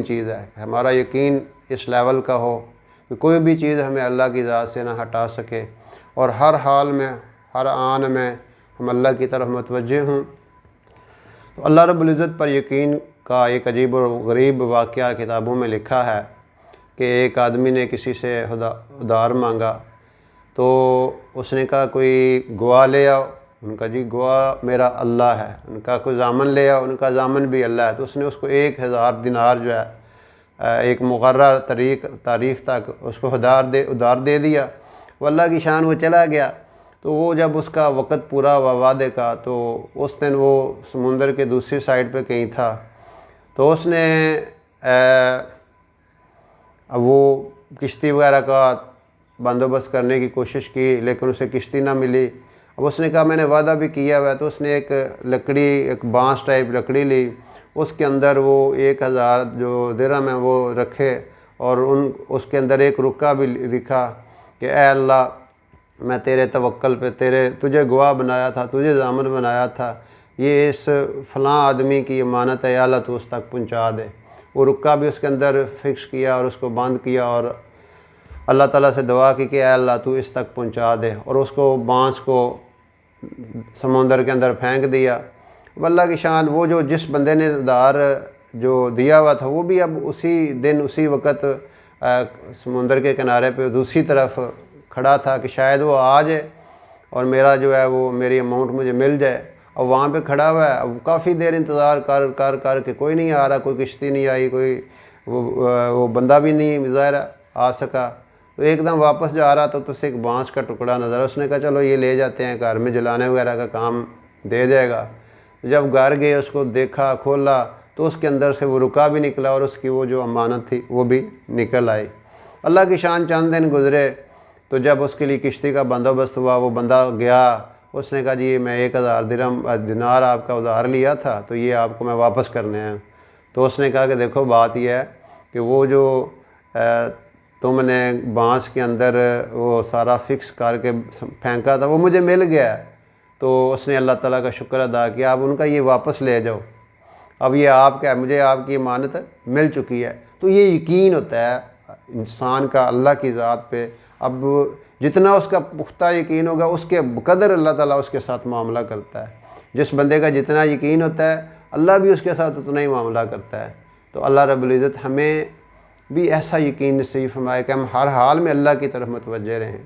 چیز ہے، ہمارا یقین اس لیول کا ہو کہ کوئی بھی چیز ہمیں اللہ کی ذات سے نہ ہٹا سکے، اور ہر حال میں ہر آن میں ہم اللہ کی طرف متوجہ ہوں۔ تو اللہ رب العزت پر یقین کا ایک عجیب و غریب واقعہ کتابوں میں لکھا ہے کہ ایک آدمی نے کسی سے ادھار مانگا، تو اس نے کہا کوئی گواہ لے آؤ۔ ان کا جی گواہ میرا اللہ ہے۔ ان کا کوئی ضامن لے آؤ۔ ان کا ضامن بھی اللہ ہے۔ تو اس نے اس کو 1000 دینار جو ہے ایک مقررہ تاریخ تک اس کو ادھار دے دیا۔ وہ اللہ کی شان وہ چلا گیا۔ تو وہ جب اس کا وقت پورا ہوا وعدے کا، تو اس دن وہ سمندر کے دوسری سائڈ پہ کہیں تھا، تو اس نے وہ کشتی وغیرہ کا بندوبست کرنے کی کوشش کی، لیکن اسے کشتی نہ ملی۔ اب اس نے کہا میں نے وعدہ بھی کیا ہوا ہے، تو اس نے ایک لکڑی، ایک بانس ٹائپ لکڑی لی، اس کے اندر وہ 1000 جو درہم ہیں وہ رکھے، اور اس کے اندر ایک رکا بھی لکھا کہ اے اللہ، میں تیرے توکل پہ تجھے گواہ بنایا تھا، تجھے ضامن بنایا تھا، یہ اس فلاں آدمی کی امانت ہے، یا اللہ تو اس تک پہنچا دے۔ وہ رکا بھی اس کے اندر فکس کیا اور اس کو بند کیا، اور اللہ تعالیٰ سے دعا کی کہ اے اللہ تو اس تک پہنچا دے، اور اس کو بانس کو سمندر کے اندر پھینک دیا۔ اب اللہ کی شان، وہ جس بندے نے ادھار جو دیا ہوا تھا، وہ بھی اب اسی دن اسی وقت سمندر کے کنارے پہ دوسری طرف کھڑا تھا کہ شاید وہ آ جائے اور میرا جو ہے وہ میری اماؤنٹ مجھے مل جائے۔ اب وہاں پہ کھڑا ہوا ہے، اب کافی دیر انتظار کر کے کوئی نہیں آ رہا، کوئی کشتی نہیں آئی، کوئی وہ بندہ بھی نہیں ظاہر آ سکا۔ تو ایک دم واپس جا رہا تھا تو اسے ایک بانس کا ٹکڑا نظر، اس نے کہا چلو یہ لے جاتے ہیں، گھر میں جلانے وغیرہ کا کام دے جائے گا۔ جب گھر گئے، اس کو دیکھا، کھولا، تو اس کے اندر سے وہ رکا بھی نکلا، اور اس کی وہ جو امانت تھی وہ بھی نکل آئی۔ اللہ کی شان، چند دن گزرے تو جب اس کے لیے کشتی کا بندوبست ہوا، وہ بندہ گیا، اس نے کہا جی میں 1000 دینار آپ کا ادھار لیا تھا، تو یہ آپ کو میں واپس کرنے ہیں۔ تو اس نے کہا کہ دیکھو بات یہ ہے کہ وہ جو تم نے بانس کے اندر وہ سارا فکس کر کے پھینکا تھا، وہ مجھے مل گیا ہے۔ تو اس نے اللہ تعالیٰ کا شکر ادا کیا، اب ان کا یہ واپس لے جاؤ، اب یہ آپ کا ہے، مجھے آپ کی امانت مل چکی ہے۔ تو یہ یقین ہوتا ہے انسان کا اللہ کی ذات پہ۔ اب جتنا اس کا پختہ یقین ہوگا، اس کے بقدر اللہ تعالیٰ اس کے ساتھ معاملہ کرتا ہے۔ جس بندے کا جتنا یقین ہوتا ہے، اللہ بھی اس کے ساتھ اتنا ہی معاملہ کرتا ہے۔ تو اللہ رب العزت ہمیں بھی ایسا یقین نصیب فرمائے کہ ہم ہر حال میں اللہ کی طرف متوجہ رہیں۔